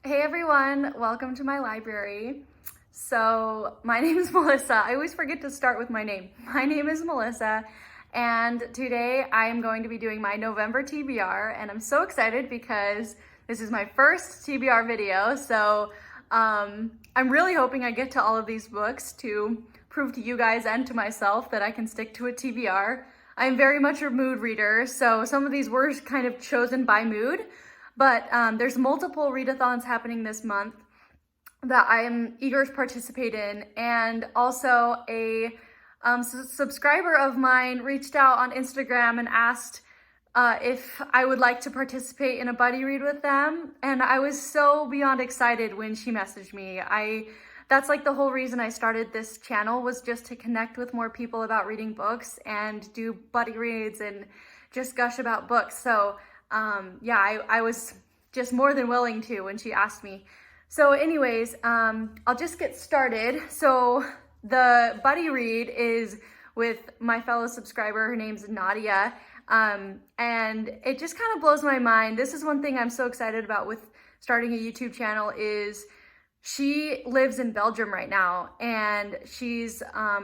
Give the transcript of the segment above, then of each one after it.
Hey everyone, welcome to my library. So my name is Melissa. I always forget to start with my name. My name is Melissa, and today I am going to be doing my November TBR, and I'm so excited because this is my first TBR video. So I'm really hoping I get to all of these books to prove to you guys and to myself that I can stick to a TBR. I'm very much a mood reader, so some of these were kind of chosen by mood. But there's multiple readathons happening this month that I am eager to participate in. And also a subscriber of mine reached out on Instagram and asked if I would like to participate in a buddy read with them. And I was so beyond excited when she messaged me. That's like the whole reason I started this channel, was just to connect with more people about reading books and do buddy reads and just gush about books. So yeah, I was just more than willing to when she asked me. So anyways, I'll just get started. So the buddy read is with my fellow subscriber. Her name's Nadia. And it just kind of blows my mind. This is one thing I'm so excited about with starting a YouTube channel is she lives in Belgium right now, and she's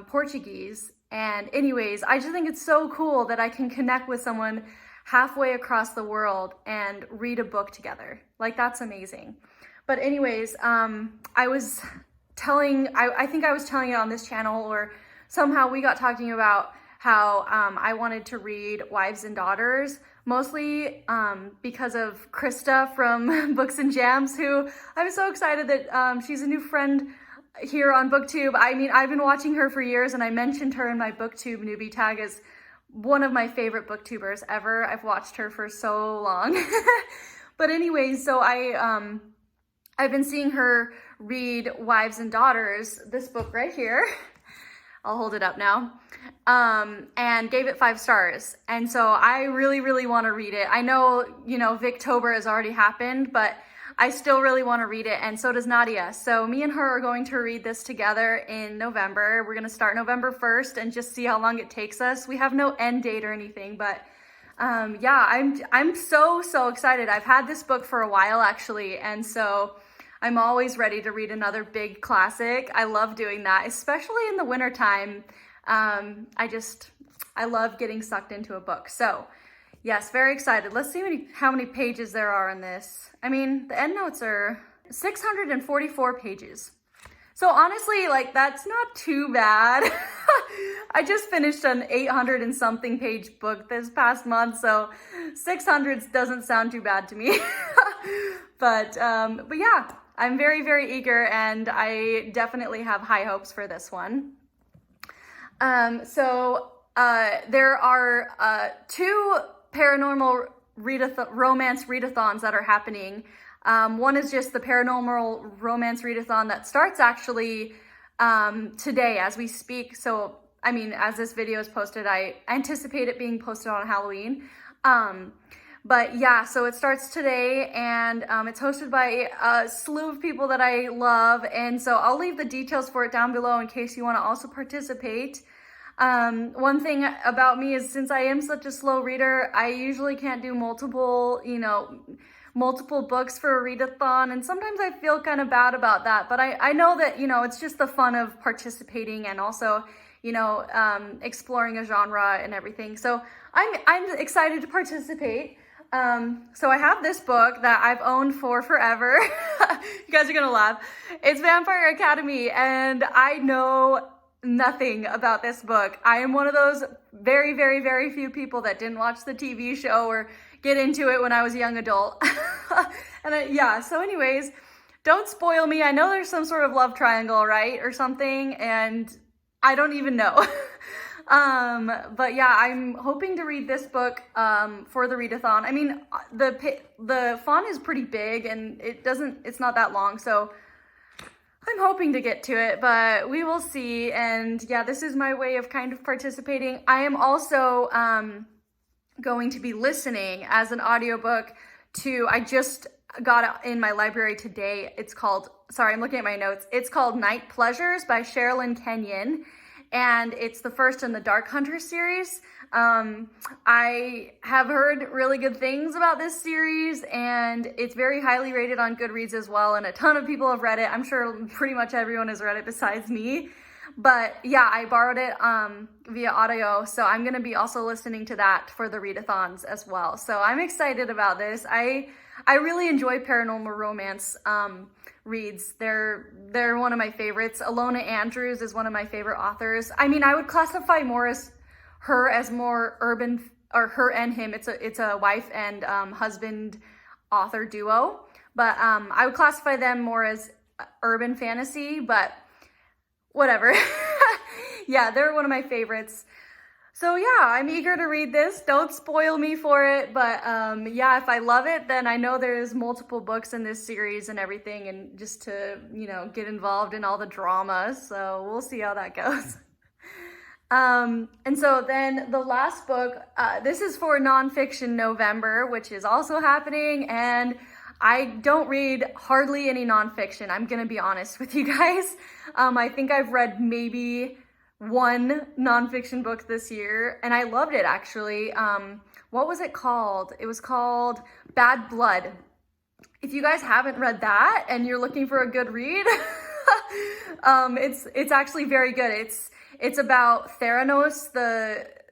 Portuguese. And anyways, I just think it's so cool that I can connect with someone halfway across the world and read a book together. Like, that's amazing. But anyways, I think I was telling it on this channel, or somehow we got talking about how I wanted to read Wives and Daughters, mostly because of Krista from Books and Jams, who I'm so excited that she's a new friend here on Booktube. I mean, I've been watching her for years, and I mentioned her in my Booktube newbie tag as one of my favorite booktubers ever. I've watched her for so long. But anyways, so I've been seeing her read Wives and Daughters, this book right here. I'll hold it up now. And gave it 5 stars. And so I really, really want to read it. I know, Victober has already happened, but I still really want to read it, and so does Nadia. So me and her are going to read this together in November. We're going to start November 1st and just see how long it takes us. We have no end date or anything, but yeah, I'm so excited. I've had this book for a while, actually, and so I'm always ready to read another big classic. I love doing that, especially in the wintertime. I love getting sucked into a book. So yes, very excited. Let's see how many pages there are in this. I mean, the endnotes are 644 pages. So honestly, like, that's not too bad. I just finished an 800 and something page book this past month, so 600 doesn't sound too bad to me. But yeah, I'm very, very eager, and I definitely have high hopes for this one. There are 2 paranormal romance readathons that are happening. One is just the paranormal romance readathon that starts actually today as we speak. So, I mean, as this video is posted, I anticipate it being posted on Halloween. But yeah, so it starts today, and it's hosted by a slew of people that I love. And so I'll leave the details for it down below in case you want to also participate. One thing about me is, since I am such a slow reader, I usually can't do multiple books for a readathon, and sometimes I feel kind of bad about that, but I know that, it's just the fun of participating and also, exploring a genre and everything. So I'm excited to participate. So I have this book that I've owned for forever. You guys are gonna laugh. It's Vampire Academy, and I know nothing about this book. I am one of those very, very, very few people that didn't watch the TV show or get into it when I was a young adult. And yeah, so anyways, don't spoil me. I know there's some sort of love triangle, right? Or something, and I don't even know. But yeah, I'm hoping to read this book for the readathon. I mean, the font is pretty big, and it's not that long, so I'm hoping to get to it, but we will see. And yeah, this is my way of kind of participating. I am also going to be listening as an audiobook to, I just got it in my library today. It's called, sorry, I'm looking at my notes. It's called Night Pleasures by Sherilyn Kenyon. and it's the first in the Dark Hunter series. I have heard really good things about this series, and it's very highly rated on Goodreads as well, and a ton of people have read it. I'm sure pretty much everyone has read it besides me. But yeah, I borrowed it via audio, so I'm going to be also listening to that for the readathons as well. So I'm excited about this. I really enjoy paranormal romance reads. They're one of my favorites. Alona Andrews is one of my favorite authors. I mean, I would classify her as more urban, or her and him. It's a wife and husband author duo, but I would classify them more as urban fantasy, but whatever. Yeah, they're one of my favorites. So yeah, I'm eager to read this. Don't spoil me for it, but yeah, if I love it, then I know there's multiple books in this series and everything, and just to, you know, get involved in all the drama. So we'll see how that goes. And so then the last book, this is for Nonfiction November, which is also happening, and I don't read hardly any nonfiction. I'm gonna be honest with you guys. I think I've read maybe one nonfiction book this year, and I loved it actually. What was it called? It was called Bad Blood. If you guys haven't read that and you're looking for a good read, it's actually very good. It's about Theranos,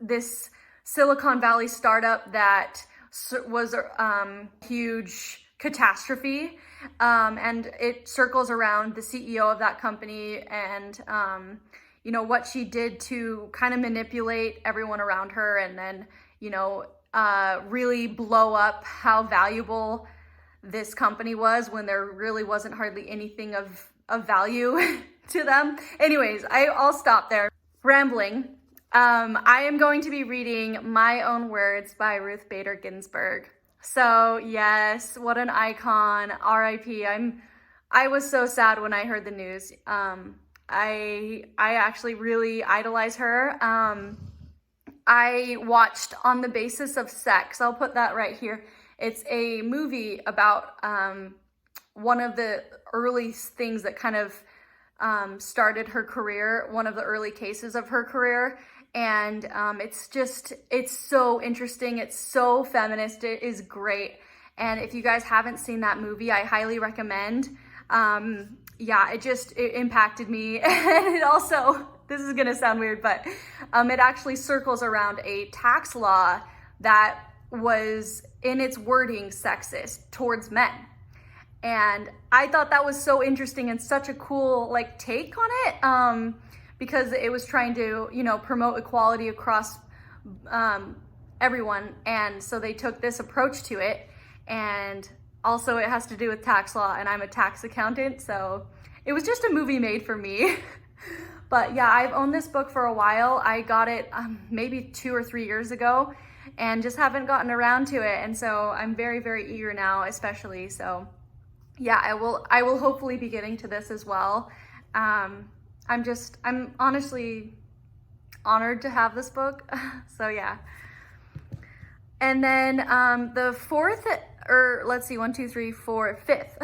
this Silicon Valley startup that was a huge catastrophe, and it circles around the CEO of that company and you know, what she did to kind of manipulate everyone around her, and then, you know, really blow up how valuable this company was when there really wasn't hardly anything of value to them. Anyways, I'll stop there. Rambling. I am going to be reading My Own Words by Ruth Bader Ginsburg. So yes, what an icon. R.I.P. I was so sad when I heard the news. I actually really idolize her. I watched On the Basis of Sex. I'll put that right here. It's a movie about one of the early things that kind of started her career, one of the early cases of her career. And it's so interesting. It's so feminist. It is great. And if you guys haven't seen that movie, I highly recommend. Yeah, it impacted me. And it also, this is gonna sound weird, but it actually circles around a tax law that was in its wording sexist towards men. And I thought that was so interesting and such a cool like take on it, because it was trying to, you know, promote equality across everyone. And so they took this approach to it. And also it has to do with tax law, and I'm a tax accountant, so it was just a movie made for me. But yeah, I've owned this book for a while. I got it maybe 2 or 3 years ago, and just haven't gotten around to it. And so I'm very, very eager now, especially. So yeah, I will hopefully be getting to this as well. I'm honestly honored to have this book. So yeah. And then the fourth, or let's see, 1, 2, 3, 4, fifth.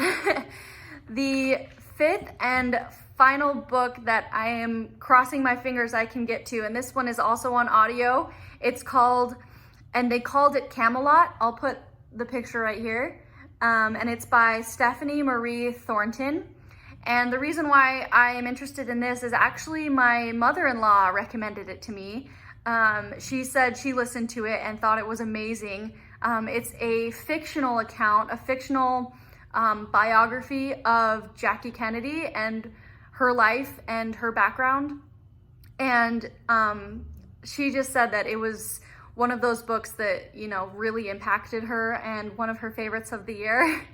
The fifth and final book that I am crossing my fingers I can get to, and this one is also on audio. It's called, and they called it Camelot. I'll put the picture right here. And it's by Stephanie Marie Thornton. And the reason why I am interested in this is actually my mother-in-law recommended it to me. She said she listened to it and thought it was amazing. It's a fictional account, a fictional biography of Jackie Kennedy and her life and her background. And she just said that it was one of those books that, you know, really impacted her and one of her favorites of the year.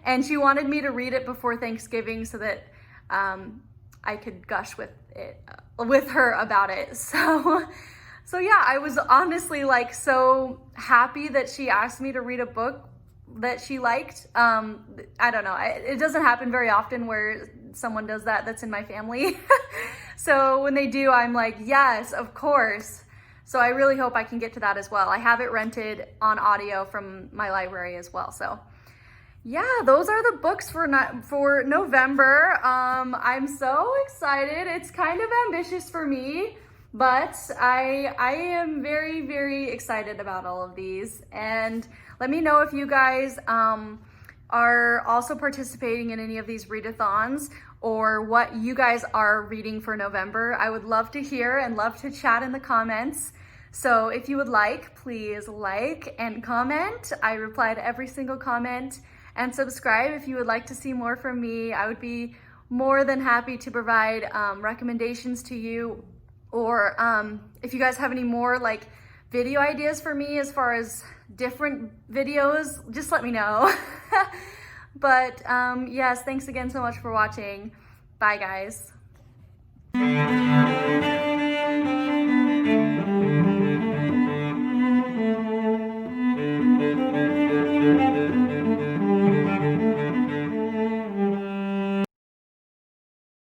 And she wanted me to read it before Thanksgiving so that I could gush with her about it. So yeah, I was honestly like so happy that she asked me to read a book that she liked. I don't know, it doesn't happen very often where someone does that that's in my family. So when they do, I'm like, yes, of course. So I really hope I can get to that as well. I have it rented on audio from my library as well. So yeah, those are the books for November. I'm so excited. It's kind of ambitious for me. But I am very, very excited about all of these. And let me know if you guys are also participating in any of these readathons, or what you guys are reading for November. I would love to hear and love to chat in the comments. So if you would like, please like and comment. I reply to every single comment. And subscribe if you would like to see more from me. I would be more than happy to provide recommendations to you, or if you guys have any more like video ideas for me as far as different videos, just let me know. But yes, thanks again so much for watching. Bye guys.